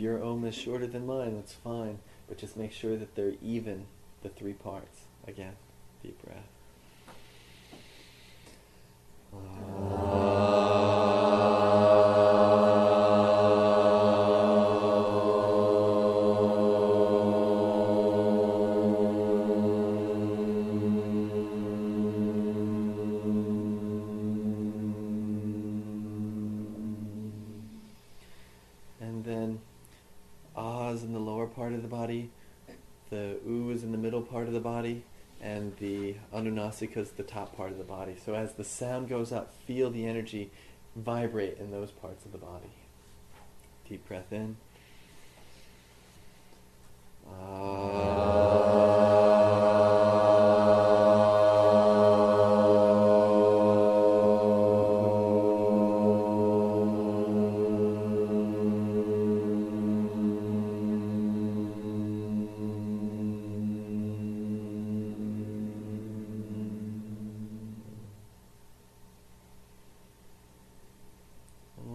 your Om is shorter than mine, that's fine. But just make sure that they're even, the three parts. Again, deep breath. And then Ah is in the lower part of the body, the U is in the middle part of the body, and the Anunasika is the top part of the body. So as the sound goes up, feel the energy vibrate in those parts of the body. Deep breath in.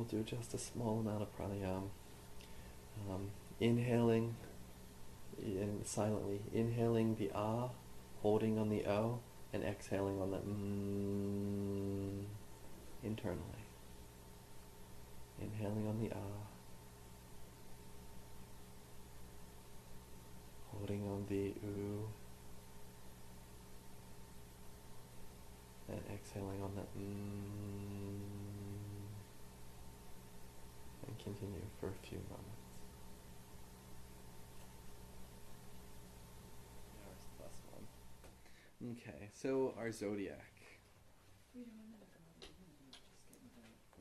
Do just a small amount of pranayama. Inhaling silently. Inhaling the Ah, holding on the O, and exhaling on the internally. Inhaling on the Ah, holding on the U, and exhaling on the and continue for a few moments. There's the last one. Okay, so our zodiac.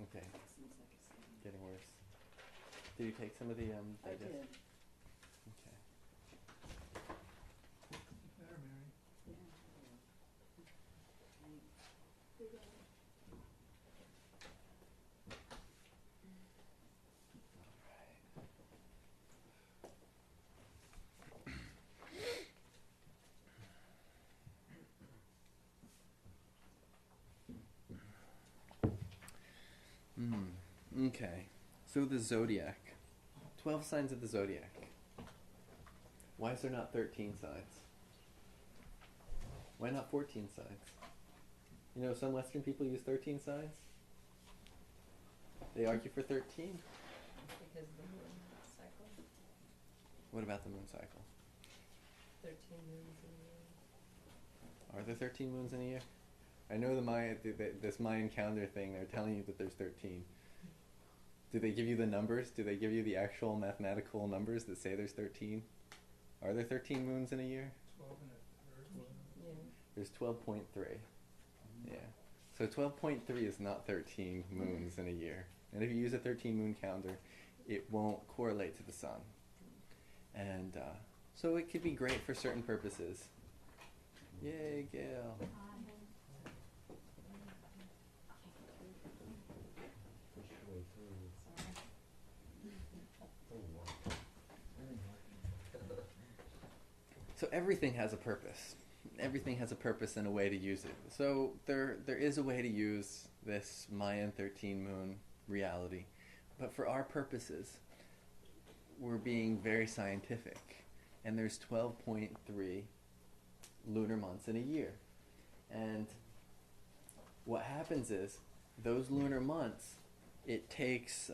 Okay. Getting worse. Did you take some of the I did. Okay. There, Mary. Okay, so the zodiac. 12 signs of the zodiac. Why is there not 13 signs? Why not 14 signs? You know, some Western people use 13 signs. They argue for 13. Because of the moon cycle. What about the moon cycle? 13 moons in a year. Are there 13 moons in a year? I know this Mayan calendar thing, they're telling you that there's 13. Do they give you the numbers? Do they give you the actual mathematical numbers that say there's 13? Are there 13 moons in a year? 12 and a third one. Yeah. There's 12.3. Yeah. So 12.3 is not 13 moons in a year. And if you use a 13 moon calendar, it won't correlate to the sun. And so it could be great for certain purposes. Yay, Gail. So everything has a purpose. Everything has a purpose and a way to use it. So there is a way to use this Mayan 13 moon reality. But for our purposes, we're being very scientific. And there's 12.3 lunar months in a year. And what happens is, those lunar months, it takes,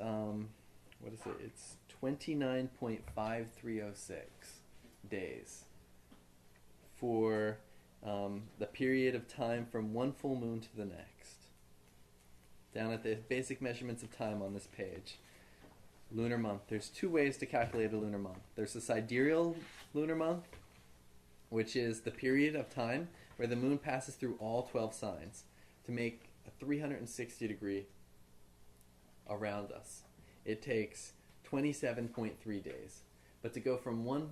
It's 29.5306 days for the period of time from one full moon to the next. Down at the basic measurements of time on this page. Lunar month. There's two ways to calculate a lunar month. There's the sidereal lunar month, which is the period of time where the moon passes through all 12 signs to make a 360 degree around us. It takes 27.3 days. But to go from one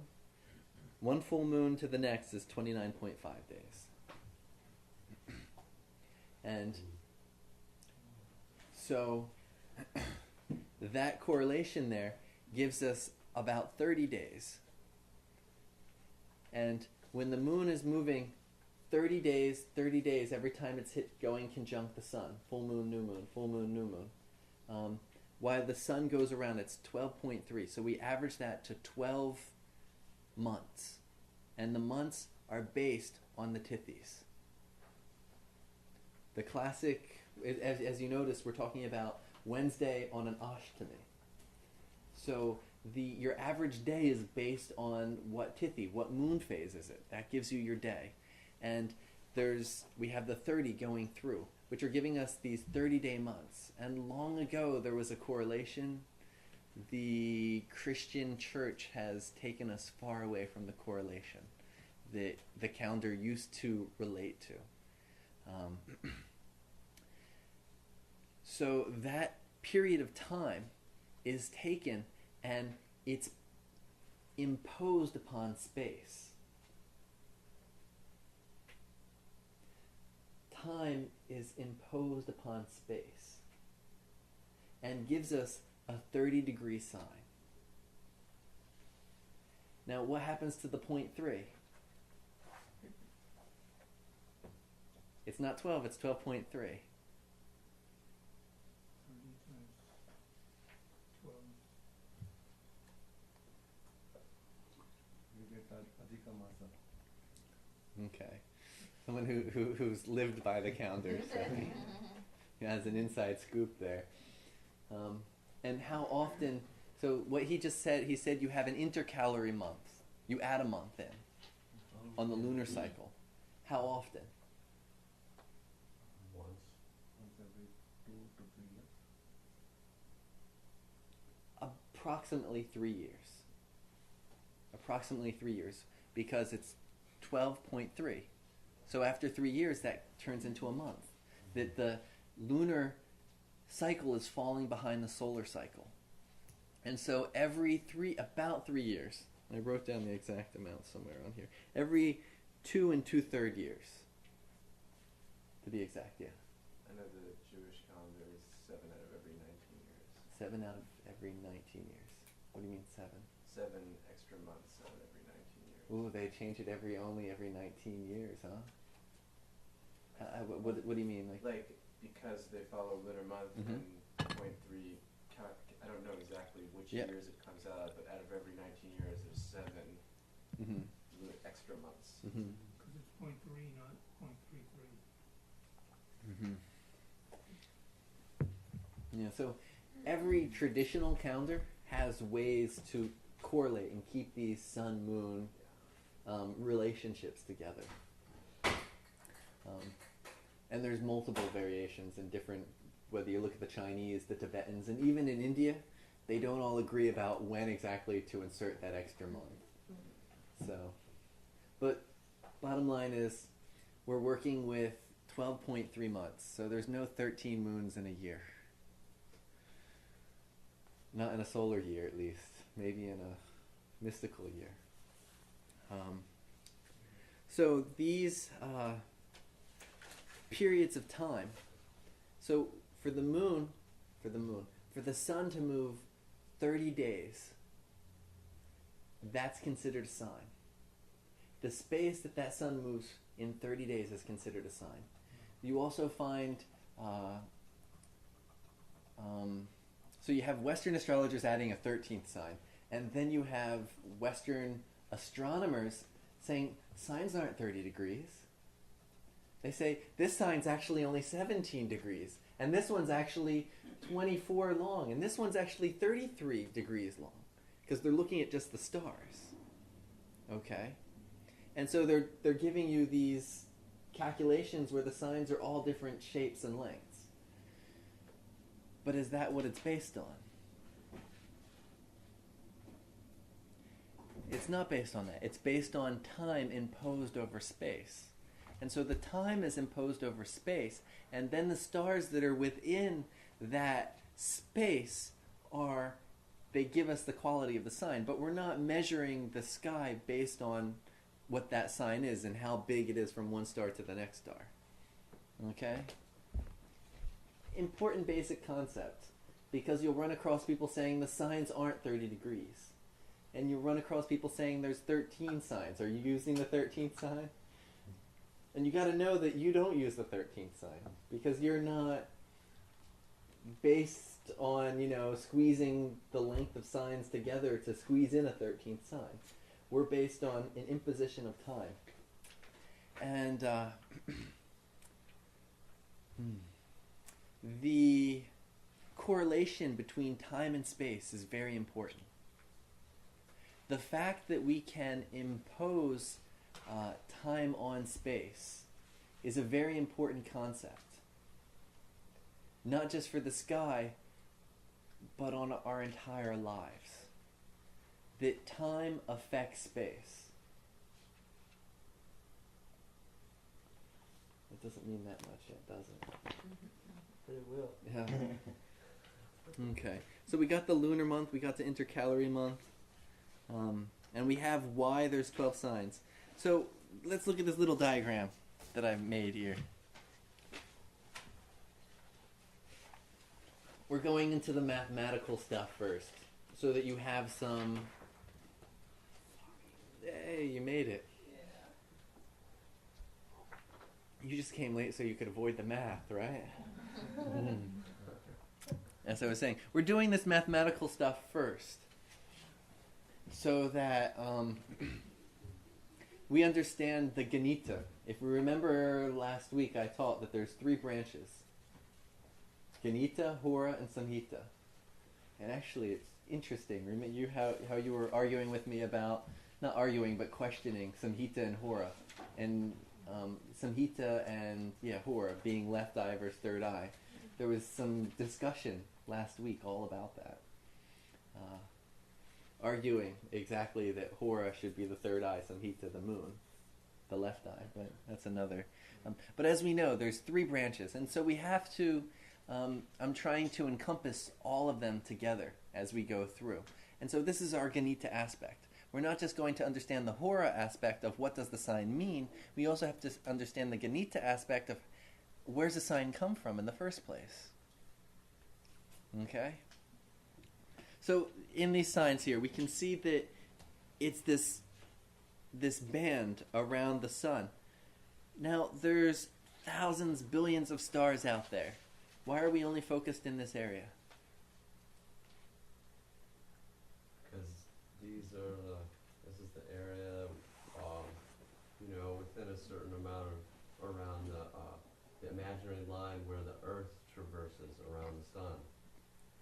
full moon to the next is 29.5 days. And so that correlation there gives us about 30 days. And when the moon is moving 30 days every time it's going conjunct the sun, full moon, new moon, full moon, new moon, while the sun goes around, it's 12.3. So we average that to 12 months. And the months are based on the tithis. The classic, as you notice, we're talking about Wednesday on an Ashtami. So your average day is based on what tithi, what moon phase is it. That gives you your day. And we have the 30 going through, which are giving us these 30-day months. And long ago there was a correlation. The Christian church has taken us far away from the correlation that the calendar used to relate to. So that period of time is taken and it's imposed upon space. Time is imposed upon space and gives us a 30-degree sign. Now, what happens to the point 3? It's not 12, it's 12.3. 30 times 12. You get Adhika Masa. Okay. Someone who's lived by the calendar, so he has an inside scoop there. And how often, so what he just said, he said you have an intercalary month. You add a month in on the lunar cycle. How often? Once every 2 to 3 years. Approximately 3 years. Approximately 3 years, because it's 12.3. So after 3 years, that turns into a month. That the lunar cycle is falling behind the solar cycle. And so about 3 years, I wrote down the exact amount somewhere on here, every 2 2/3 years, to be exact, yeah. I know the Jewish calendar is 7 out of every 19 years. 7 out of every 19 years. What do you mean 7? 7 extra months out of every 19 years. Ooh, they change it only every 19 years, huh? What do you mean? Like, because they follow lunar month Mhm. and point 3, I don't know exactly which Yeah. years it comes out, but out of every 19 years there's 7 Mm-hmm. extra months. Mm-hmm. Because it's 0.3, not 0.33. Mm-hmm. Yeah, so every traditional calendar has ways to correlate and keep these sun-moon relationships together. And there's multiple variations in different, whether you look at the Chinese, the Tibetans, and even in India, they don't all agree about when exactly to insert that extra month. So, but bottom line is, we're working with 12.3 months, so there's no 13 moons in a year. Not in a solar year, at least. Maybe in a mystical year. So these periods of time. So for the sun to move 30 days, that's considered a sign. The space that sun moves in 30 days is considered a sign. You also find, so you have Western astrologers adding a 13th sign, and then you have Western astronomers saying signs aren't 30 degrees. They say this sign's actually only 17 degrees, and this one's actually 24 long, and this one's actually 33 degrees long, because they're looking at just the stars. Okay? And so they're giving you these calculations where the signs are all different shapes and lengths. But is that what it's based on? It's not based on that. It's based on time imposed over space. And so the time is imposed over space, and then the stars that are within that space they give us the quality of the sign, but we're not measuring the sky based on what that sign is and how big it is from one star to the next star. Okay? Important basic concept, because you'll run across people saying the signs aren't 30 degrees. And you'll run across people saying there's 13 signs. Are you using the 13th sign? And you got to know that you don't use the 13th sign, because you're not based on, squeezing the length of signs together to squeeze in a 13th sign. We're based on an imposition of time. And the correlation between time and space is very important. The fact that we can impose time on space is a very important concept. Not just for the sky, but on our entire lives. That time affects space. It doesn't mean that much yet, does it? But it will. Yeah. Okay. So we got the lunar month, we got the intercalary month, and we have why there's 12 signs. So let's look at this little diagram that I've made here. We're going into the mathematical stuff first, so that you have some... Hey, you made it. You just came late so you could avoid the math, right? As I was saying, we're doing this mathematical stuff first, so that we understand the Ganita. If we remember last week, I taught that there's 3 branches. Ganita, Hora, and Samhita. And actually, it's interesting. Remember how you were arguing with me about, not arguing, but questioning Samhita and Hora. And Samhita and Hora being left eye versus third eye. There was some discussion last week all about that. Arguing exactly that Hora should be the third eye, Samhita the moon, the left eye. But that's another. But as we know, there's 3 branches, and so we have to. I'm trying to encompass all of them together as we go through. And so this is our Ganita aspect. We're not just going to understand the Hora aspect of what does the sign mean, we also have to understand the Ganita aspect of where's the sign come from in the first place. Okay? So in these signs here, we can see that it's this band around the sun. Now, there's thousands, billions of stars out there. Why are we only focused in this area? Because this is the area, within a certain amount of, around the imaginary line where the Earth traverses around the sun.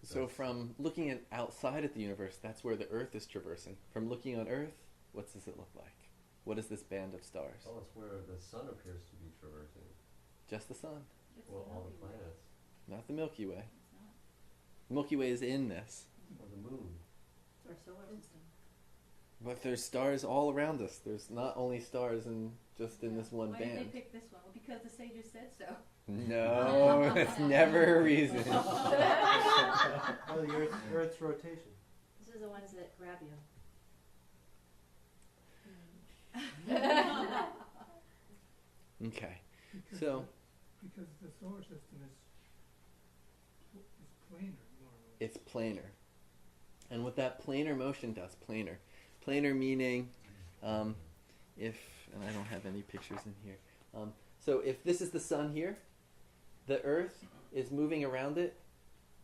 So from looking at outside at the universe, that's where the Earth is traversing. From looking on Earth, what does it look like? What is this band of stars? Oh, it's where the sun appears to be traversing. Just the sun? Well, all the planets. Not the Milky Way. The Milky Way is in this. Or the moon. It's our solar system. But there's stars all around us. There's not only stars in this one Why band. did they pick this one? Well, because the sages said so. No, it's never a reason. Oh, the Earth's rotation. This is the ones that grab you. Okay. Because So because the solar system is planar, more or less. it's planar. And what that planar motion does, planar. Planar meaning, and I don't have any pictures in here. So if this is the sun here, the Earth is moving around it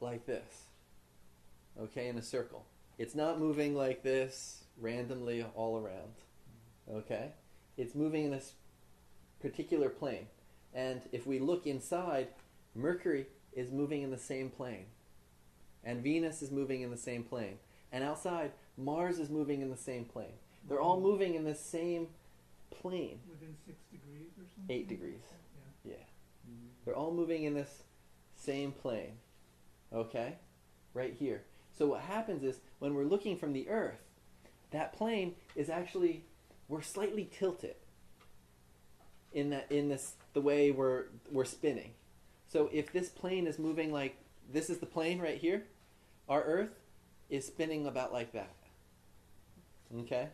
like this. Okay, in a circle. It's not moving like this randomly all around. Okay? It's moving in this particular plane. And if we look inside, Mercury is moving in the same plane. And Venus is moving in the same plane. And outside, Mars is moving in the same plane. They're all moving in the same plane. Within 6 degrees or something? 8 degrees. Yeah. Yeah. They're all moving in this same plane. Okay? Right here. So what happens is, when we're looking from the Earth, that plane is actually, we're slightly tilted in the way we're spinning. So if this plane is moving like, this is the plane right here, our Earth is spinning about like that. Okay?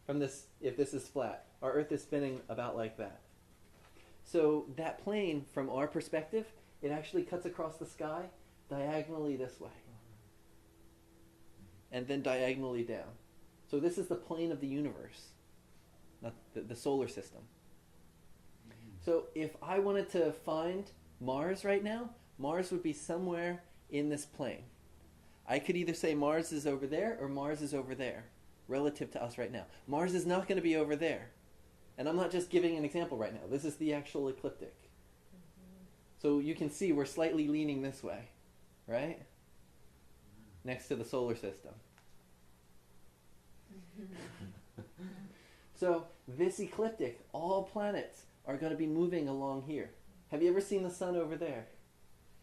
From this, if this is flat, our Earth is spinning about like that. So that plane, from our perspective, it actually cuts across the sky diagonally this way. And then diagonally down. So this is the plane of the universe, not the solar system. So if I wanted to find Mars right now, Mars would be somewhere in this plane. I could either say Mars is over there or Mars is over there, relative to us right now. Mars is not going to be over there. And I'm not just giving an example right now. This is the actual ecliptic. So you can see we're slightly leaning this way, right? Next to the solar system. So this ecliptic, all planets are going to be moving along here. Have you ever seen the sun over there?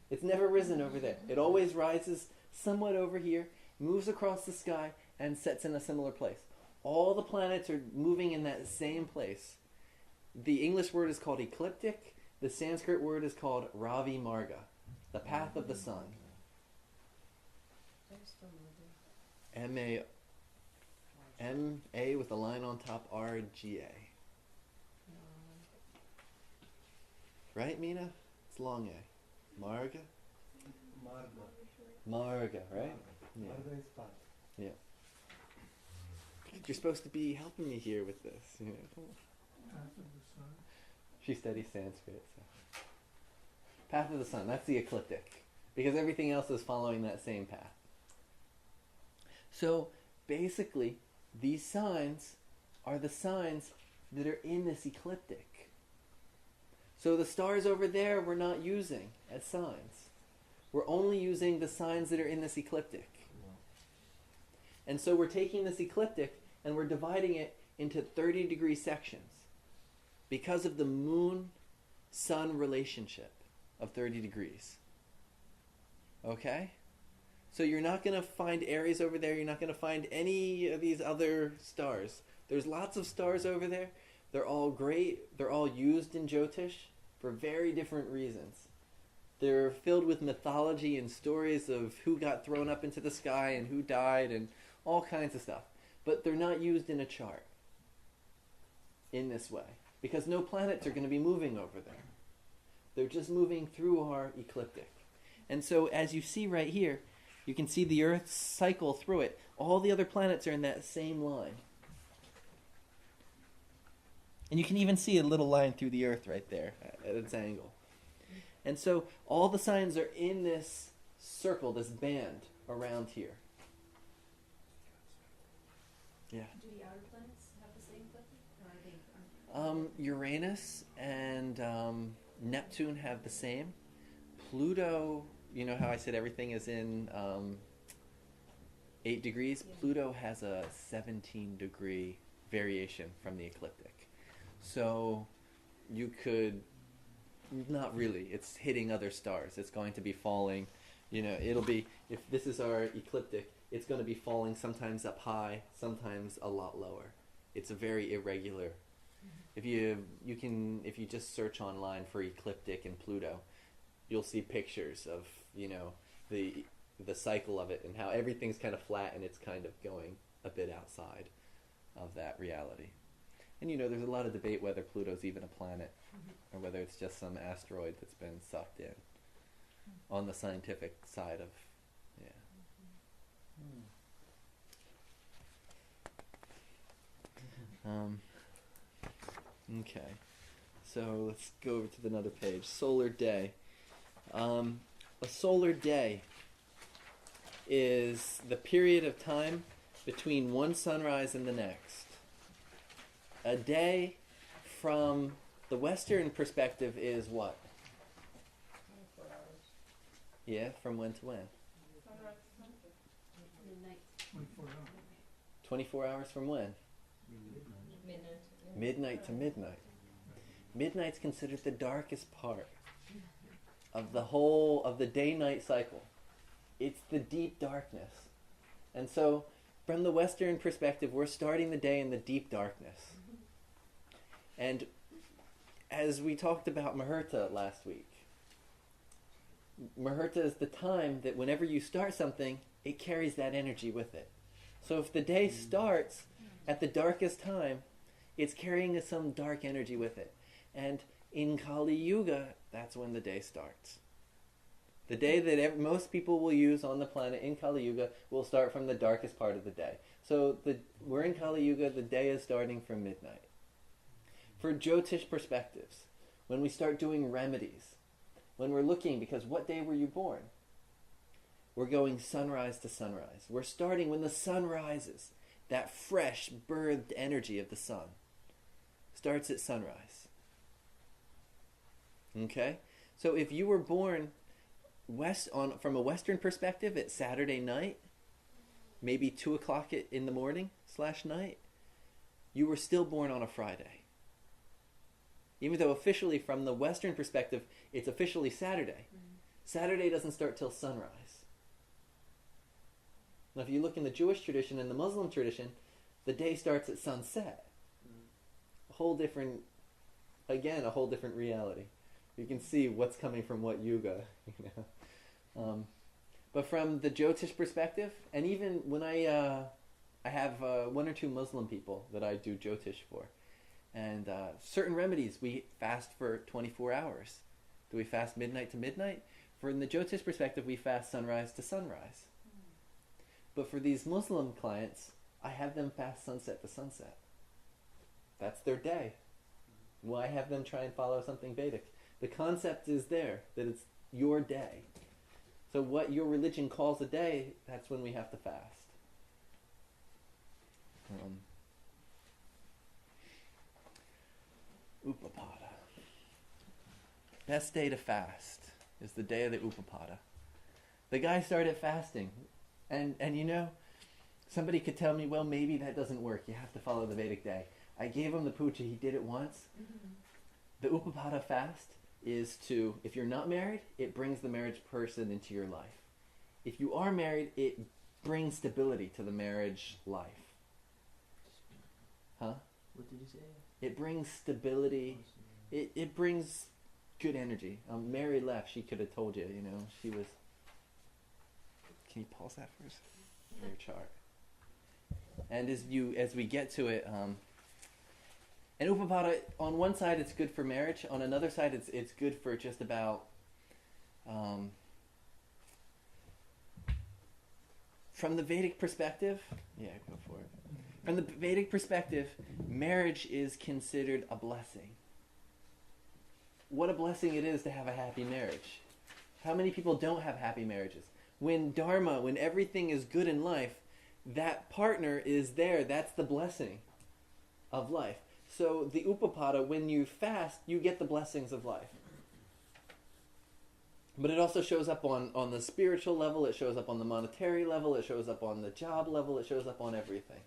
It's never risen over there. It always rises somewhat over here, moves across the sky, and sets in a similar place. All the planets are moving in that same place. The English word is called ecliptic. The Sanskrit word is called Ravi Marga, the path of the sun. M-A with a line on top, R-G-A. Right, Mina? It's long A. Marga? Marga, right? Yeah. Marga is path. Yeah. You're supposed to be helping me here with this. You know? Path of the sun. She studies Sanskrit. So. Path of the sun, that's the ecliptic. Because everything else is following that same path. So, basically, these signs are the signs that are in this ecliptic. So the stars over there we're not using as signs. We're only using the signs that are in this ecliptic. And so we're taking this ecliptic and we're dividing it into 30-degree sections because of the moon-sun relationship of 30 degrees. Okay? So you're not going to find Aries over there. You're not going to find any of these other stars. There's lots of stars over there. They're all great. They're all used in Jyotish for very different reasons. They're filled with mythology and stories of who got thrown up into the sky and who died and all kinds of stuff. But they're not used in a chart in this way because no planets are going to be moving over there. They're just moving through our ecliptic. And so as you see right here, you can see the Earth's cycle through it. All the other planets are in that same line. And you can even see a little line through the Earth right there at its angle. And so all the signs are in this circle, this band around here. Yeah. Do the outer planets have the same ecliptic? Or are they? Uranus and Neptune have the same. Pluto, you know how I said everything is in 8 degrees? Yeah. Pluto has a 17-degree variation from the ecliptic. So you could, not really, it's hitting other stars. It's going to be falling, it'll be, if this is our ecliptic, it's going to be falling sometimes up high, sometimes a lot lower. It's a very irregular. If you just search online for ecliptic and Pluto, you'll see pictures of, the cycle of it and how everything's kind of flat and it's kind of going a bit outside of that reality. And there's a lot of debate whether Pluto's even a planet or whether it's just some asteroid that's been sucked in on the scientific side of, okay, so let's go over to another page. Solar day. A solar day is the period of time between one sunrise and the next. A day from the Western perspective is what? 24 hours. Yeah, from when to when? Midnight. 24 hours. 24 hours from when? Midnight. Midnight to midnight. Midnight's considered the darkest part of the whole of the day-night cycle. It's the deep darkness. And so, from the Western perspective, we're starting the day in the deep darkness. And as we talked about Muhurta last week, Muhurta is the time that whenever you start something, it carries that energy with it. So if the day starts at the darkest time, it's carrying some dark energy with it. And in Kali Yuga, that's when the day starts. The day that most people will use on the planet in Kali Yuga will start from the darkest part of the day. So we're in Kali Yuga, the day is starting from midnight. For Jyotish perspectives, when we start doing remedies, when we're looking, because what day were you born? We're going sunrise to sunrise. We're starting when the sun rises. That fresh, birthed energy of the sun starts at sunrise. Okay? So if you were born from a Western perspective at Saturday night, maybe 2 o'clock in the morning / night, you were still born on a Friday. Even though officially from the Western perspective, it's officially Saturday. Saturday doesn't start till sunrise. Now if you look in the Jewish tradition and the Muslim tradition, the day starts at sunset. A whole different reality. You can see what's coming from what yuga, you know. But from the Jyotish perspective, and even when I have 1 or 2 Muslim people that I do Jyotish for, and certain remedies we fast for 24 hours. Do we fast midnight to midnight? From the Jyotish perspective, we fast sunrise to sunrise. But for these Muslim clients, I have them fast sunset to sunset. That's their day. Why have them try and follow something Vedic? The concept is there, that it's your day. So what your religion calls a day, that's when we have to fast. Upapada. Best day to fast is the day of the Upapada. The guy started fasting. And you know, somebody could tell me, well, maybe that doesn't work. You have to follow the Vedic day. I gave him the puja. He did it once. The Upapada fast is to, if you're not married, it brings the marriage person into your life. If you are married, it brings stability to the marriage life. Huh? What did you say? It brings stability. It brings good energy. Mary left. She could have told you, you know. She was... Can you pause that for a second? Your chart. And as we get to it, and Upapada, on one side it's good for marriage, on another side it's good for just about from the Vedic perspective, yeah, go for it. From the Vedic perspective, marriage is considered a blessing. What a blessing it is to have a happy marriage. How many people don't have happy marriages? When dharma, when everything is good in life, that partner is there. That's the blessing of life. So the Upapada, when you fast, you get the blessings of life. But it also shows up on the spiritual level, it shows up on the monetary level, it shows up on the job level, it shows up on everything.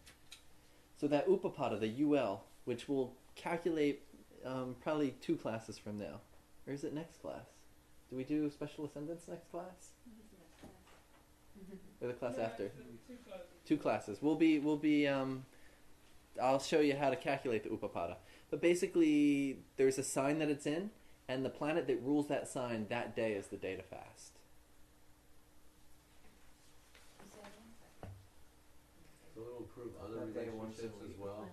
So that Upapada, the UL, which we'll calculate probably 2 classes from now. Or is it next class? Do we do special ascendants next class? Or the class after? 2 classes. We'll be I'll show you how to calculate the Upapada. But basically, there's a sign that it's in, and the planet that rules that sign, that day is the day to fast. So it'll improve other relationships as well.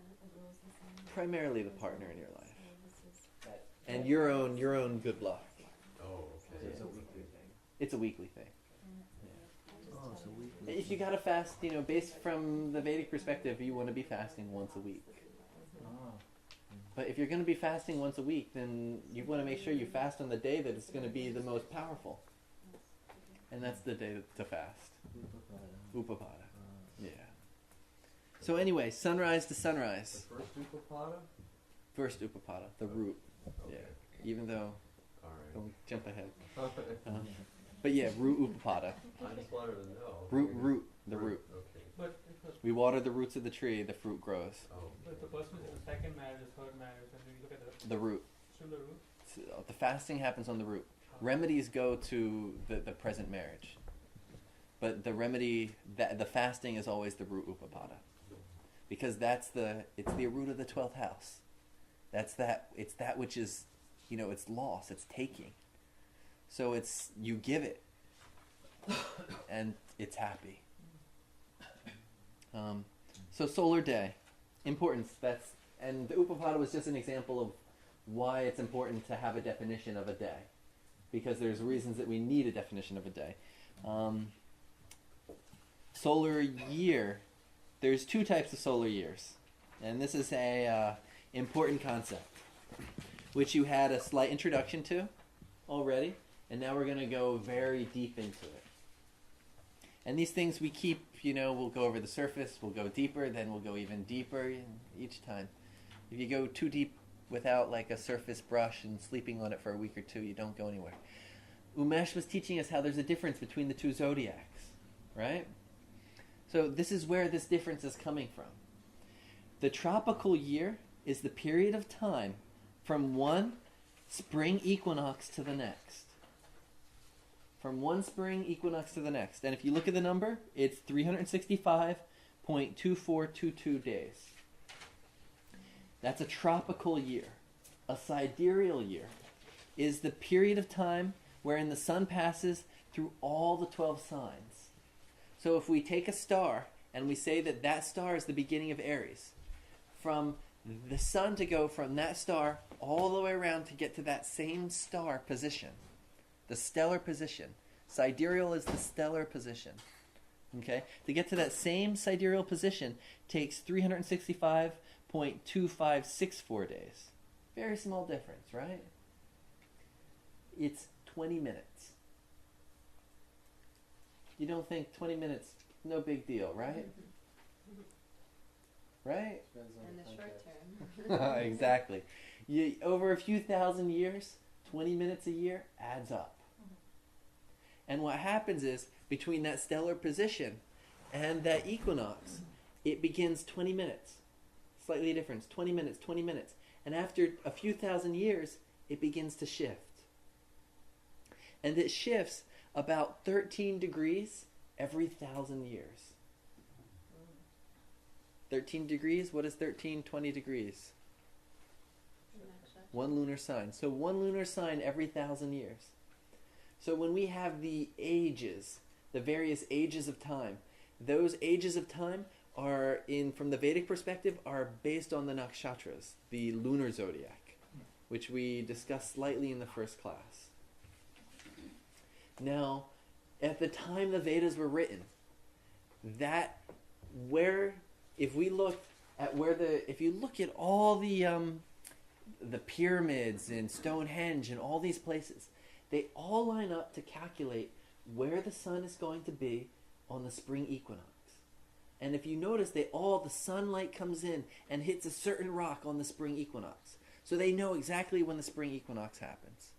Primarily the partner in your life. And your own good luck. Oh, okay. Yeah. It's a weekly thing. Oh, it's a weekly. If you gotta fast, based from the Vedic perspective, you want to be fasting once a week. Oh. But if you're going to be fasting once a week, then you want to make sure you fast on the day that it's going to be the most powerful. And that's the day to fast. Upapada. Yeah. So anyway, sunrise to sunrise. The first Upapada? First Upapada, the root. Okay. Yeah. Even though, All right. don't jump ahead. But yeah, root Upapada. I just wanted to know. Root, the root. Okay. But if We water the roots of the tree, the fruit grows. Oh. if the person is the second marriage, the third marriage, and we look at The root. still the root. So the fasting happens on the root. Remedies go to the present marriage. But the remedy, the fasting is always the root Upapada. Because it's the root of the 12th house. It's that which is, it's loss, it's taking. So you give it, and it's happy. So solar day, importance. And the Upapada was just an example of why it's important to have a definition of a day, because there's reasons that we need a definition of a day. Solar year. There's 2 types of solar years, and this is a important concept, which you had a slight introduction to already, and now we're going to go very deep into it. And these things we keep, we'll go over the surface, we'll go deeper, then we'll go even deeper each time. If you go too deep without like a surface brush and sleeping on it for a week or two, you don't go anywhere. Umesh was teaching us how there's a difference between the two zodiacs, right? So this is where this difference is coming from. The tropical year is the period of time from one spring equinox to the next. From one spring equinox to the next. And if you look at the number, it's 365.2422 days. That's a tropical year. A sidereal year is the period of time wherein the sun passes through all the 12 signs. So if we take a star and we say that that star is the beginning of Aries, from the sun to go from that star all the way around to get to that same star position, the stellar position. Sidereal is the stellar position. Okay? To get to that same sidereal position takes 365.2564 days. Very small difference, right? It's 20 minutes. You don't think 20 minutes, no big deal, right? Right? In the short term. Exactly. Over a few thousand years, 20 minutes a year adds up. And what happens is, between that stellar position and that equinox, it begins 20 minutes. Slightly different. 20 minutes, 20 minutes. And after a few thousand years, it begins to shift. And it shifts about 13 degrees every 1,000 years. 13 degrees, what is 13? 20 degrees. One lunar sign. So one lunar sign every 1,000 years. So when we have the ages, the various ages of time, those ages of time are, from the Vedic perspective, are based on the nakshatras, the lunar zodiac, which we discussed slightly in the first class. Now, at the time the Vedas were written, if you look at all the pyramids and Stonehenge and all these places, they all line up to calculate where the sun is going to be on the spring equinox. And if you notice, the sunlight comes in and hits a certain rock on the spring equinox. So they know exactly when the spring equinox happens.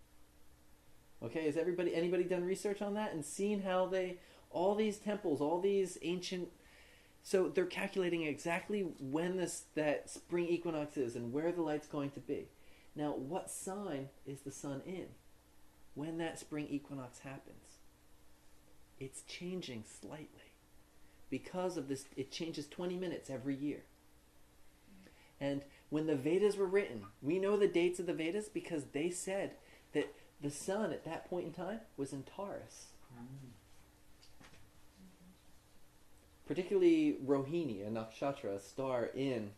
Okay, has anybody done research on that and seen how all these temples, all these ancient, so they're calculating exactly when that spring equinox is and where the light's going to be. Now, what sign is the sun in when that spring equinox happens? It's changing slightly. Because of this, it changes 20 minutes every year. And when the Vedas were written, we know the dates of the Vedas because they said that the sun at that point in time was in Taurus. Particularly Rohini, a nakshatra, a star in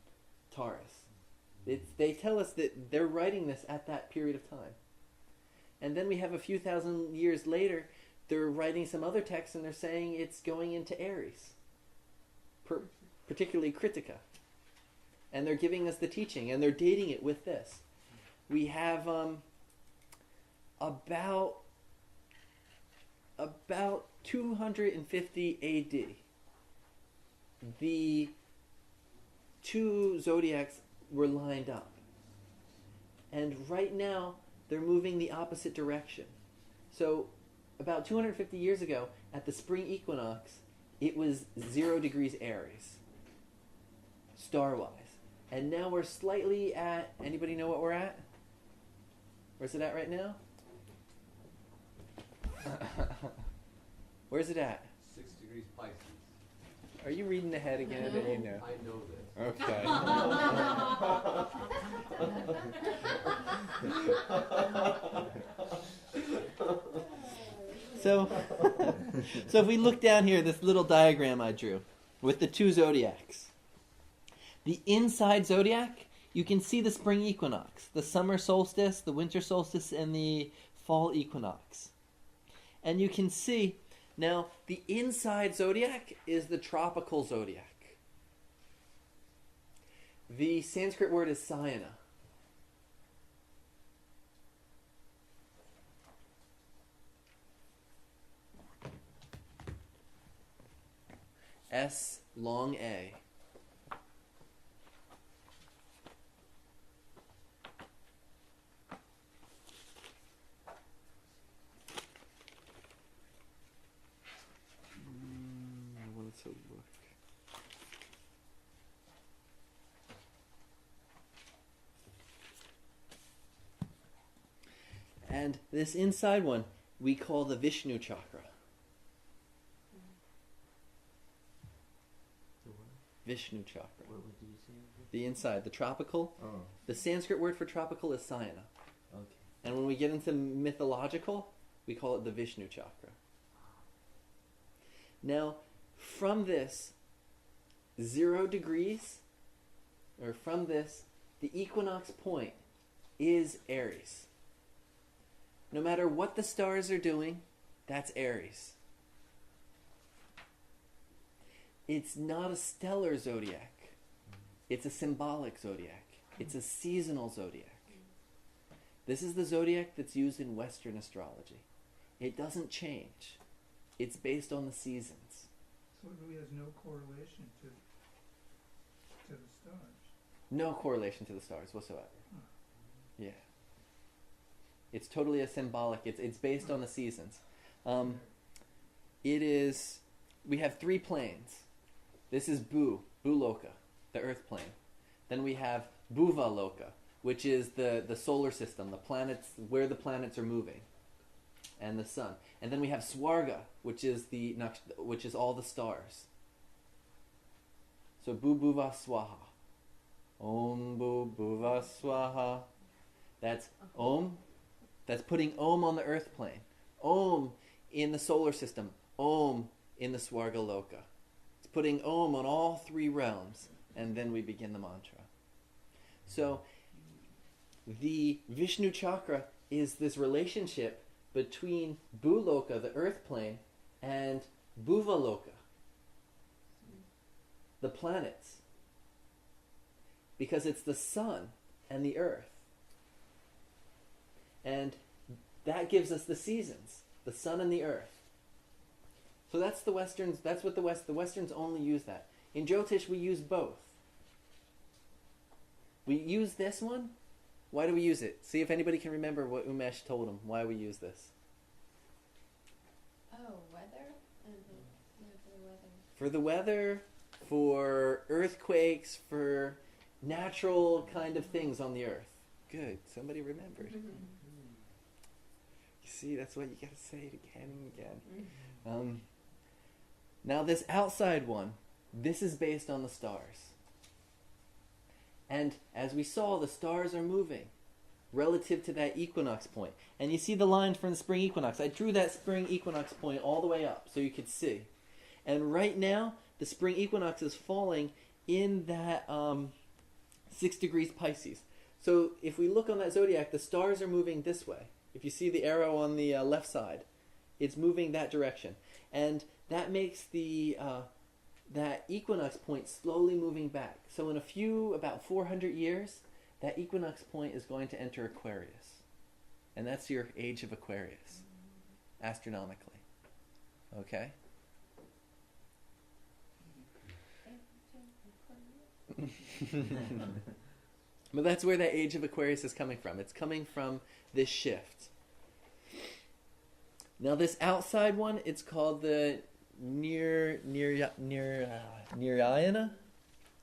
Taurus. They tell us that they're writing this at that period of time. And then we have a few thousand years later, they're writing some other texts and they're saying it's going into Aries. Particularly Kritika. And they're giving us the teaching and they're dating it with this. We have about 250 AD. The two zodiacs were lined up. And right now, they're moving the opposite direction. So, about 250 years ago, at the spring equinox, it was 0 degrees Aries, star-wise. And now we're slightly at, anybody know what we're at? Where's it at right now? Where's it at? 6 degrees Pisces. Are you reading ahead again? I didn't know. I know this. Okay. So if we look down here, this little diagram I drew with the two zodiacs. The inside zodiac, you can see the spring equinox, the summer solstice, the winter solstice, and the fall equinox. And you can see, now, the inside zodiac is the tropical zodiac. The Sanskrit word is Sayana. S long A. I wanted to look. And this inside one we call the Vishnu chakra. The what? Vishnu chakra. What did you say? The inside, the tropical. Oh, The Sanskrit word for tropical is sayana. okay. And when we get into mythological, we call it the Vishnu chakra. Now, from this 0 degrees, or from this, the equinox point is Aries. No matter what the stars are doing, that's Aries. It's not a stellar zodiac. It's a symbolic zodiac. It's a seasonal zodiac. This is the zodiac that's used in Western astrology. It doesn't change. It's based on the seasons. So it really has no correlation to the stars. No correlation to the stars whatsoever. Yeah. It's totally a symbolic. It's based on the seasons. It is. We have 3 planes. This is Bhuloka, the Earth plane. Then we have Bhuvaloka, which is the solar system, the planets, where the planets are moving, and the sun. And then we have Swarga, which is all the stars. So Bhuva Swaha. Om Bhuva Swaha. That's Om. That's putting Om on the Earth plane. Om in the solar system. Om in the Swarga Loka. It's putting Om on all 3 realms, and then we begin the mantra. So the Vishnu chakra is this relationship between Bhuloka, the Earth plane, and Bhuvaloka, the planets, because it's the sun and the earth. And that gives us the seasons, the sun and the earth. So that's the Westerns, that's what the Westerns only use that. In Jyotish we use both. We use this one. Why do we use it? See if anybody can remember what Umesh told him, why we use this. Oh, weather? Yeah, for the weather. For the weather, for earthquakes, for natural kind of things on the earth. Good, somebody remembered. You see, that's what you gotta say it again and again. Now this outside one, this is based on the stars. And as we saw, the stars are moving relative to that equinox point. And you see the line from the spring equinox. I drew that spring equinox point all the way up so you could see. And right now, the spring equinox is falling in that 6 degrees Pisces. So if we look on that zodiac, the stars are moving this way. If you see the arrow on the left side, it's moving that direction. And that makes that equinox point slowly moving back. So in about 400 years, that equinox point is going to enter Aquarius. And that's your age of Aquarius, astronomically. Okay? But that's where that age of Aquarius is coming from. It's coming from this shift. Now this outside one, it's called the Nirayana.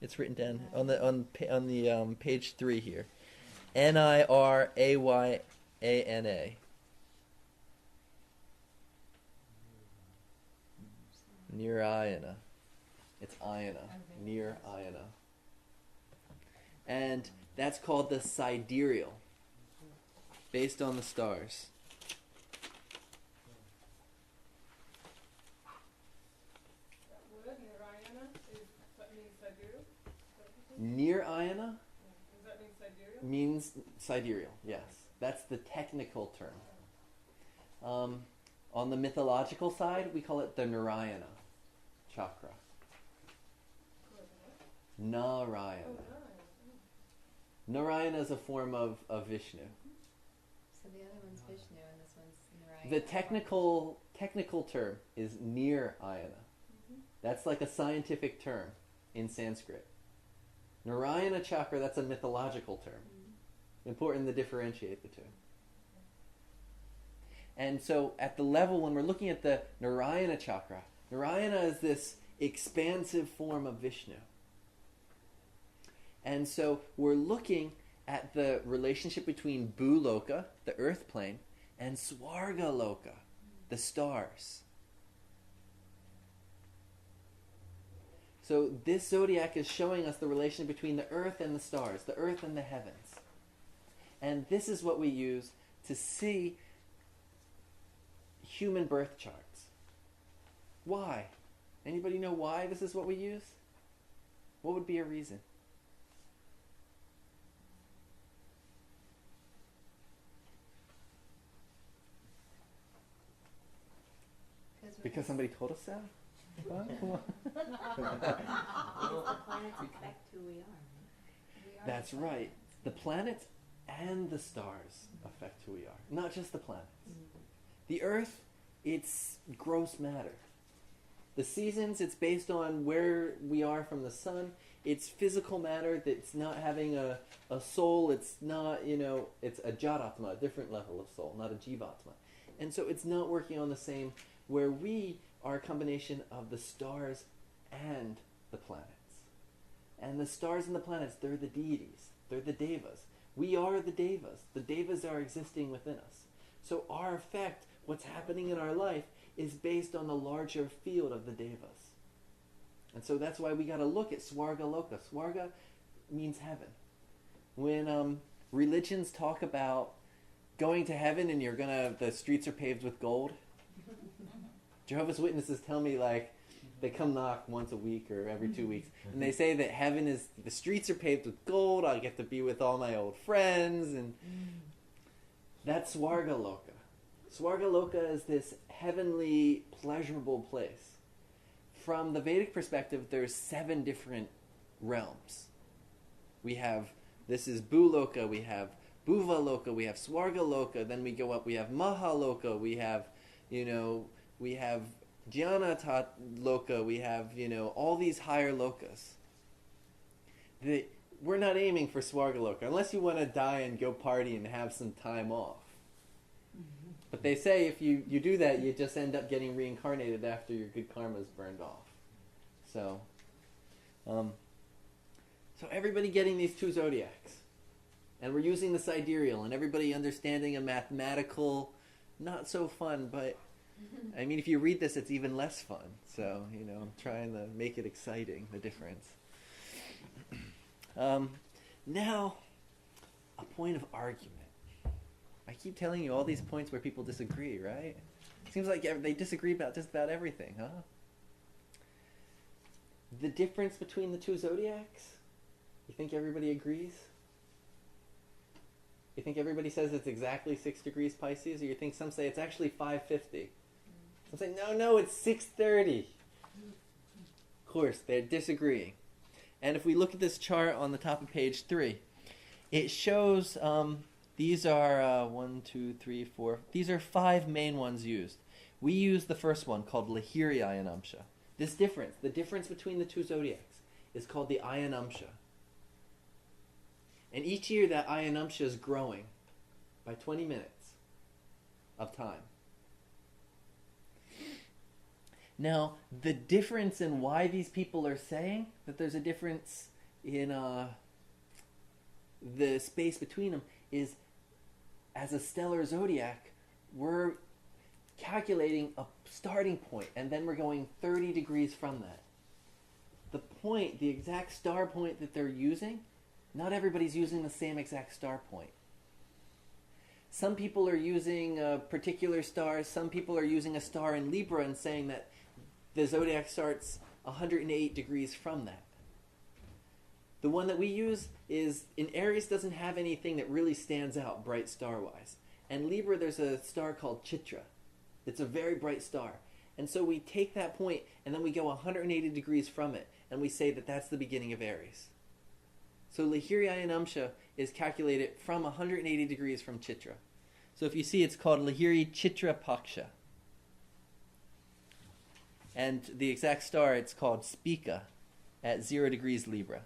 It's written down on the page 3 here. Nirayana. Nirayana. It's Ayana. Nirayana. And that's called the Sidereal, based on the stars. That word, Narayana, that means Sidereal? Nirayana Does that mean Sidereal? means sidereal, yes. That's the technical term. On the mythological side, we call it the Narayana chakra. Narayana. Oh, Narayana is a form of Vishnu. So the other one's Vishnu and this one's Narayan. The technical term is Nirayana. That's like a scientific term in Sanskrit. Narayana chakra, that's a mythological term. Important to differentiate the two. And so at the level, when we're looking at the Narayana chakra, Narayana is this expansive form of Vishnu. And so we're looking at the relationship between Bhuloka, the earth plane, and Swargaloka, the stars. So this zodiac is showing us the relation between the earth and the stars, the earth and the heavens. And this is what we use to see human birth charts. Why? Anybody know why this is what we use? What would be a reason? Because somebody told us so? Huh? Come on. Because the planets affect who we are. That's right. The planets and the stars affect who we are. Not just the planets. The earth, it's gross matter. The seasons, it's based on where we are from the sun. It's physical matter that's not having a soul. It's not, it's a jatatma, a different level of soul, not a jivatma. And so it's not working on the same, where we are a combination of the stars and the planets. And the stars and the planets, they're the deities. They're the devas. We are the devas. The devas are existing within us. So our effect, what's happening in our life, is based on the larger field of the devas. And so that's why we got to look at Swargaloka. Swarga means heaven. When religions talk about going to heaven and the streets are paved with gold, Jehovah's Witnesses tell me they come knock once a week or every 2 weeks, and they say that heaven is, the streets are paved with gold, I'll get to be with all my old friends, and that's Swargaloka. Swargaloka is this heavenly, pleasurable place. From the Vedic perspective, there's 7 different realms. This is Bhuloka, we have Bhuvaloka, we have Swargaloka, then we go up, we have Mahaloka, we have, we have Jnana Loka, we have, all these higher lokas. We're not aiming for Swargaloka, unless you want to die and go party and have some time off. But they say if you do that, you just end up getting reincarnated after your good karma is burned off. So everybody getting these 2 zodiacs. And we're using the sidereal, and everybody understanding a mathematical, not so fun, but I mean, if you read this, it's even less fun. So, I'm trying to make it exciting, the difference. Now, a point of argument. I keep telling you all these points where people disagree, right? Seems like they disagree about just about everything, huh? The difference between the 2 zodiacs? You think everybody agrees? You think everybody says it's exactly 6 degrees Pisces, or you think some say it's actually 550? Some say, no, it's 630. Of course, they're disagreeing. And if we look at this chart on the top of page 3, it shows these are 1, 2, 3, 4. These are 5 main ones used. We use the first one called Lahiri Ayanamsa. The difference between the 2 zodiacs is called the Ayanamsa. And each year that Ayanamsa is growing by 20 minutes of time. Now, the difference in why these people are saying that there's a difference in the space between them is, as a stellar zodiac, we're calculating a starting point, and then we're going 30 degrees from that. The exact star point that they're using, not everybody's using the same exact star point. Some people are using particular stars. Some people are using a star in Libra and saying that the zodiac starts 108 degrees from that. The one that we use is, in Aries, doesn't have anything that really stands out bright star-wise. And Libra, there's a star called Chitra. It's a very bright star. And so we take that point and then we go 180 degrees from it, and we say that that's the beginning of Aries. So Lahiri Ayanamsa is calculated from 180 degrees from Chitra. So if you see, it's called Lahiri Chitra Paksha. And the exact star, it's called Spica at 0 degrees Libra.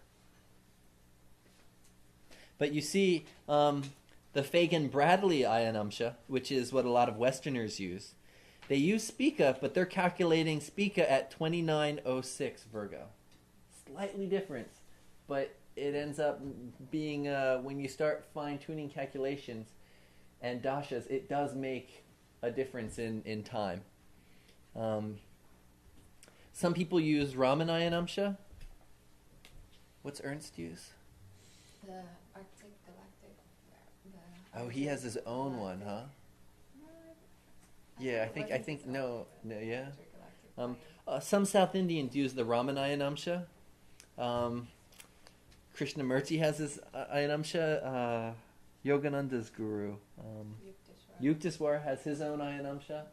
But you see, the Fagan-Bradley Ayanamsa, which is what a lot of Westerners use, they use Spica, but they're calculating Spica at 2906 Virgo. Slightly different, but it ends up being, when you start fine-tuning calculations and dashas, it does make a difference in time. Some people use Raman Ayanamsa. What's Ernst use? The Arctic Galactic. Oh, he has his own one, huh? Yeah, I think no, yeah. Some South Indians use the Raman Ayanamsa. Krishnamurti has his Ayanamsa. Yogananda's guru. Yukteswar has his own Ayanamsa.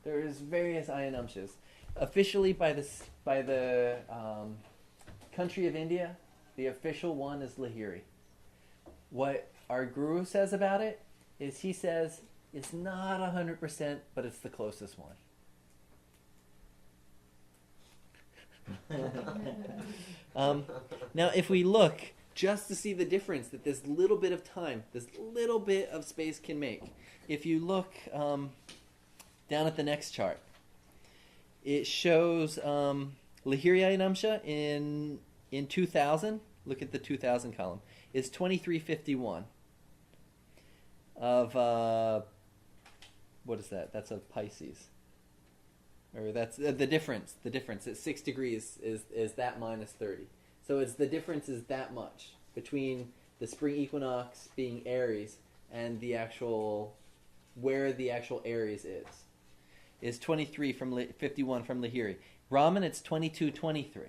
There's various Ayanamsas. Officially, by the country of India, the official one is Lahiri. What our guru says about it is he says it's not 100%, but it's the closest one. Now, if we look just to see the difference that this little bit of time, this little bit of space can make, if you look down at the next chart, it shows Lahiri Ayanamsa in 2000. Look at the 2000 column. Is 2351 of what is that? That's of Pisces. Or that's the difference. The difference at 6 degrees is that minus 30. So it's the difference is that much between the spring equinox being Aries and the actual where the actual Aries is 23 from 51 from Lahiri. Raman, it's 2223.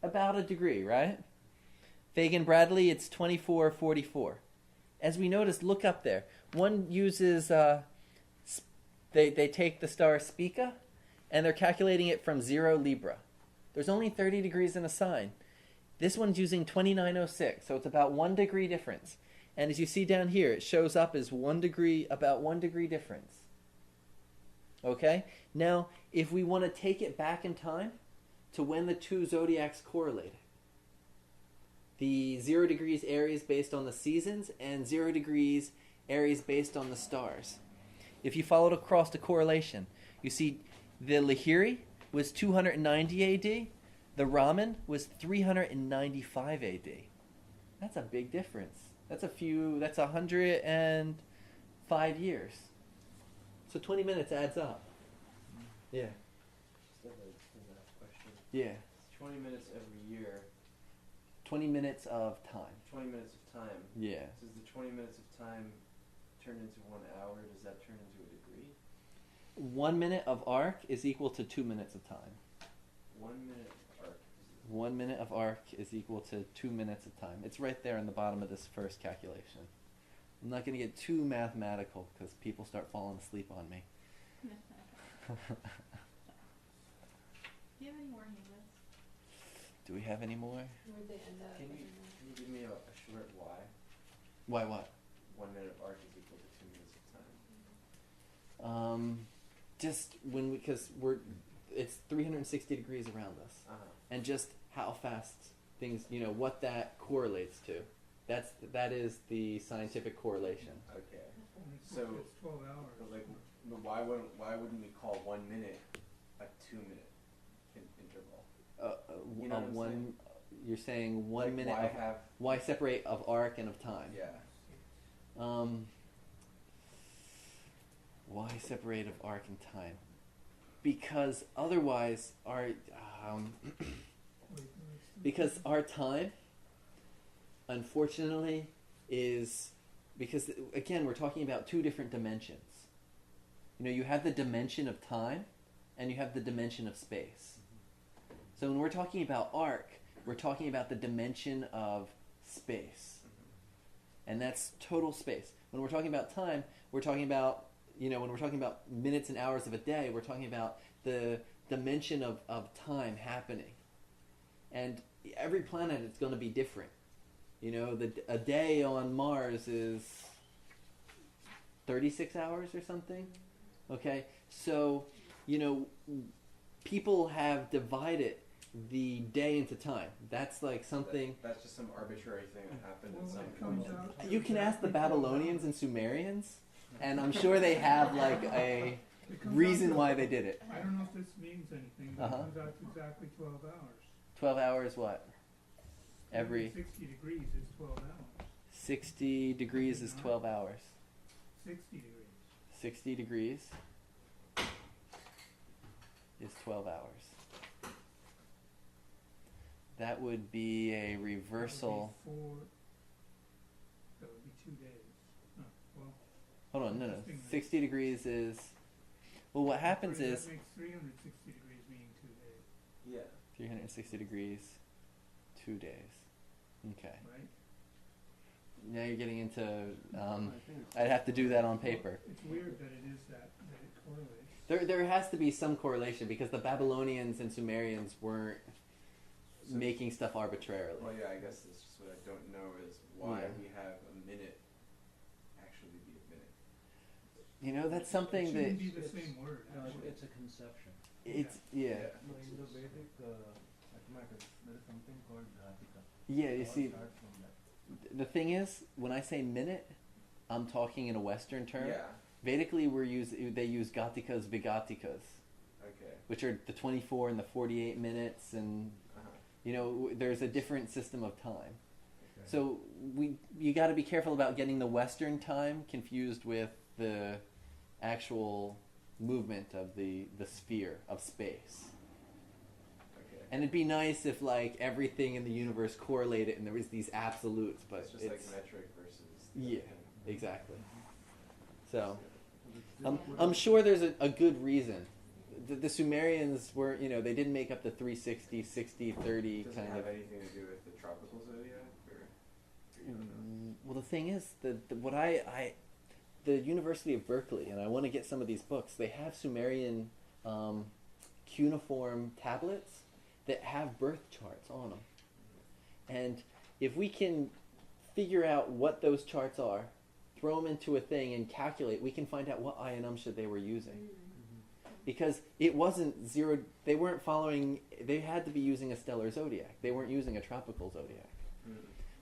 About a degree, right? Fagan-Bradley, it's 2444. As we noticed, look up there. One uses they take the star Spica and they're calculating it from 0 Libra. There's only 30 degrees in a sign. This one's using 2906, so it's about 1 degree difference. And as you see down here, it shows up as 1 degree, about 1 degree difference. Okay? Now, if we want to take it back in time to when the two zodiacs correlated, the 0 degrees Aries based on the seasons and 0 degrees Aries based on the stars. If you followed across the correlation, you see the Lahiri was 290 AD, the Raman was 395 AD. That's a big difference. That's 105 years. So 20 minutes adds up. Yeah. Still the last question. Yeah. It's 20 minutes every year. 20 minutes of time. 20 minutes of time. Yeah. So is the 20 minutes of time turned into 1 hour? Does that turn into a degree? 1 minute of arc is equal to 2 minutes of time. 1 minute arc. 1 minute of arc is equal to 2 minutes of time. It's right there in the bottom of this first calculation. I'm not going to get too mathematical because people start falling asleep on me. Do you have any more hands? Do we have any more? Where'd they end up? Can you give me a short why? Why what? 1 minute of arc is equal to 2 minutes of time. Just when because it's 360 degrees around us, and just how fast things, what that correlates to. That is the scientific correlation. Okay. So So- it's 12 hours. Like, why wouldn't we call 1 minute a 2 minute interval? You know what I'm saying? You're saying 1 Like, minute. Why separate of arc and of time? Yeah. Why separate of arc and time? Because otherwise, because our time, unfortunately, is because again we're talking about two different dimensions. You have the dimension of time, and you have the dimension of space. So when we're talking about arc, we're talking about the dimension of space. And that's total space. When we're talking about time, we're talking about, when we're talking about minutes and hours of a day, we're talking about the dimension of time happening. And every planet is going to be different. A day on Mars is 36 hours or something. Okay? So, people have divided the day into time. That's like something. That's just some arbitrary thing that happened Well, in some it comes out to You can ask the exactly 12 Babylonians hours. and Sumerians, and I'm sure they have like a It comes reason out to- why they did it. I don't know if this means anything, but Uh-huh. it comes out to exactly 12 hours. 12 hours what? Every 60 degrees is 12 hours. 60 degrees is 12 hours. 60 degrees. 60 degrees is 12 hours. That would be a reversal. That would be 2 days. Oh, well, Hold on, no. Interesting. 60 degrees is. Well, what happens that is makes 360 degrees, meaning 2 days, Yeah. 360 degrees, 2 days. Okay. right? Now you're getting into. I think it's I'd have to do that on paper. It's weird that it is that it correlates. There has to be some correlation because the Babylonians and Sumerians weren't So- making stuff arbitrarily. Well, yeah, I guess that's just what I don't know is why Yeah. we have a minute actually be a minute. That's It something shouldn't that be the same word, No, actually. it's a conception. it's no, in the Vedic mathematics, there is something called Ghatika. yeah. You All see, start from that. the thing is, when I say minute, I'm talking in a Western term. Yeah. Vedically, they use Gatikas, Vigatikas, Okay. which are the 24 and the 48 minutes, and Uh-huh. there's a different system of time. Okay. So you got to be careful about getting the Western time confused with the actual movement of the sphere of space. Okay. And it'd be nice if like everything in the universe correlated and there was these absolutes, but It's just like metric versus. Yeah. Exactly. So So I'm sure there's a good reason. The Sumerians were, they didn't make up the 360, 60, 30 Does it kind have of. anything to do with the tropical zodiac, or you don't know? Well, the thing is, the University of Berkeley, and I want to get some of these books. They have Sumerian cuneiform tablets that have birth charts on them, and if we can figure out what those charts are, throw them into a thing and calculate, we can find out what Ayanamsa they were using. Because it wasn't zero, they weren't following, they had to be using a stellar zodiac. They weren't using a tropical zodiac.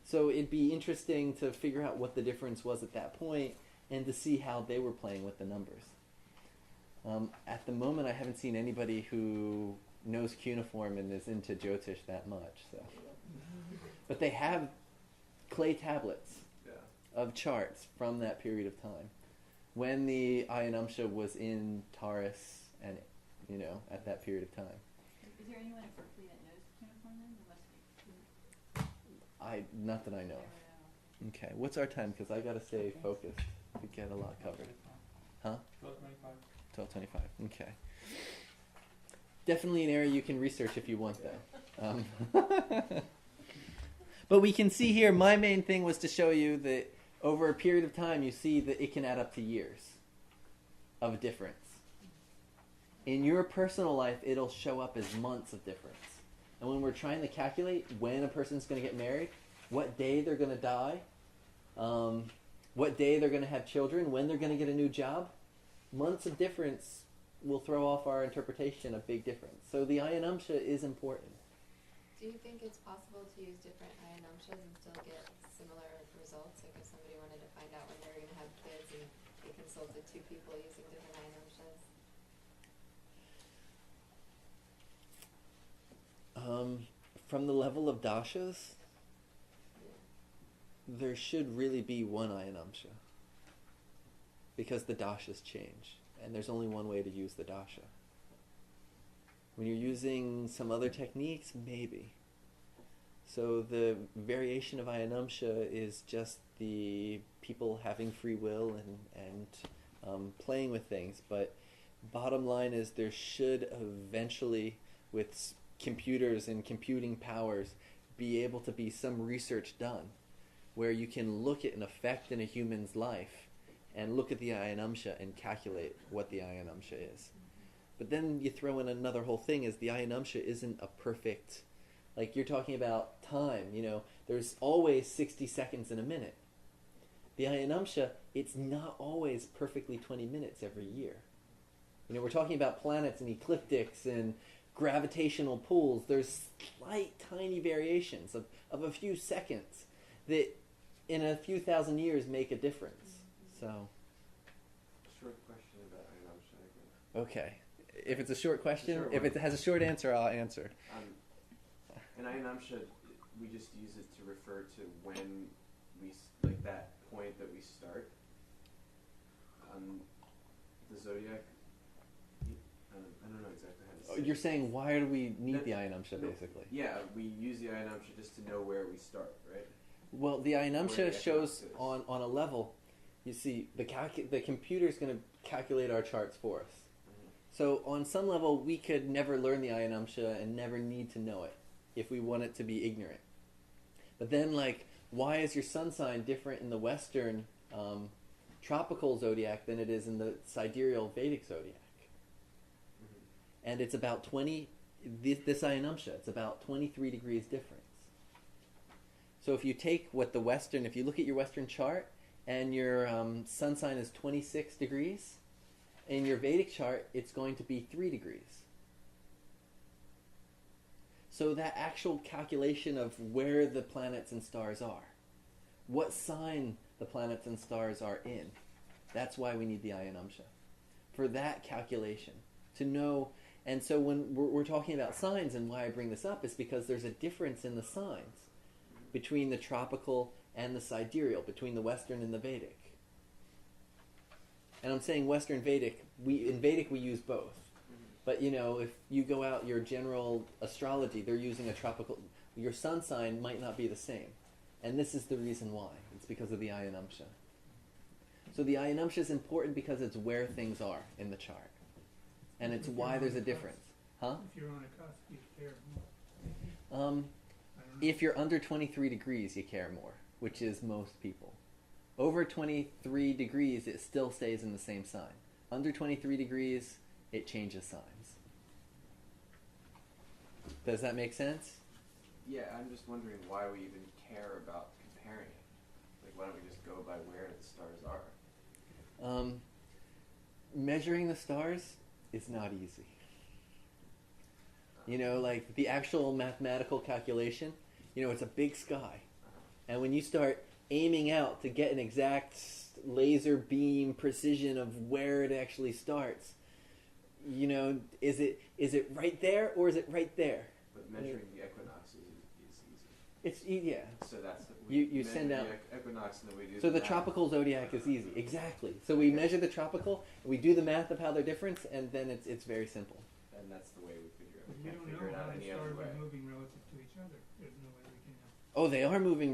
So it'd be interesting to figure out what the difference was at that point and to see how they were playing with the numbers. At the moment, I haven't seen anybody who knows cuneiform and is into Jyotish that much. So, but they have clay tablets Yeah. of charts from that period of time, when the Ayanamsa was in Taurus, and at that period of time. Is there anyone at Berkeley that knows cuneiform then? There must be. Not that I know. Okay, what's our time? Because I gotta stay focused to get a lot covered. Huh? 12:25. 12:25. Okay. Definitely an area you can research if you want, though. But we can see here. My main thing was to show you that over a period of time, you see that it can add up to years of difference. In your personal life, it'll show up as months of difference. And when we're trying to calculate when a person's going to get married, what day they're going to die, what day they're going to have children, when they're going to get a new job, months of difference will throw off our interpretation of big difference. So the Ayanamsa is important. Do you think it's possible to use different Ayanamshas and still get similar results? Like if somebody wanted to find out when they were going to have kids and they consulted two people using different Ayanamshas? From the level of dashas, there should really be one Ayanamsa. Because the dashas change. And there's only one way to use the dasha. When you're using some other techniques, maybe. So the variation of Ayanamsa is just the people having free will and playing with things. But bottom line is there should eventually, with computers and computing powers, be able to be some research done where you can look at an effect in a human's life and look at the Ayanamsa and calculate what the Ayanamsa is. But then you throw in another whole thing is the Ayanamsa isn't a perfect, like you're talking about time, there's always 60 seconds in a minute. The Ayanamsa, it's not always perfectly 20 minutes every year. We're talking about planets and ecliptics and gravitational pulls. There's slight, tiny variations of a few seconds that in a few thousand years make a difference. So, Short question about Ayanamsa again. okay. If it's a short question, Short if one. it has a short answer, I'll answer. In Ayanamsa, we just use it to refer to when like that point that we start. The zodiac, I don't know exactly how to say You're it. saying, why do we need That- the Ayanamsa, no, basically? Yeah, we use the Ayanamsa just to know where we start, right? Well, the Where Ayanamsa the shows equinox is. on a level. You see, the computer's going to calculate our charts for us. So on some level, we could never learn the Ayanamsa and never need to know it if we want it to be ignorant. But then, why is your sun sign different in the Western tropical zodiac than it is in the sidereal Vedic zodiac? And it's about 20, this Ayanamsa, it's about 23 degrees difference. So if you take if you look at your Western chart and your sun sign is 26 degrees, in your Vedic chart, it's going to be 3 degrees. So that actual calculation of where the planets and stars are, what sign the planets and stars are in, that's why we need the Ayanamsa. For that calculation, to know. And so when we're talking about signs, and why I bring this up is because there's a difference in the signs between the tropical and the sidereal, between the Western and the Vedic. And I'm saying Western Vedic, in Vedic we use both. But if you go out your general astrology, they're using a tropical, your sun sign might not be the same. And this is the reason why. It's because of the Ayanamsa. So the Ayanamsa is important because it's where things are in the chart. And it's If why you're there's on a the difference. Huh? If you're on a cusp, you care more. I don't know. If you're under 23 degrees, you care more, which is most people. Over 23 degrees, it still stays in the same sign. Under 23 degrees, it changes signs. Does that make sense? Yeah, I'm just wondering why we even care about comparing it. Why don't we just go by where the stars are? Measuring the stars is not easy. The actual mathematical calculation, it's a big sky. And when you start aiming out to get an exact laser beam precision of where it actually starts, is it right there or is it right there? But measuring the equinox is easy. It's yeah. So that's You send out the equinox and then we do So the math. tropical zodiac is easy. Exactly. So we measure the tropical, we do the math of how they're different, and then it's very simple. And that's the way we figure it. But We we can't don't figure know it out how the any other stars way. are moving relative to each other. There's no way we can know. Oh, they are moving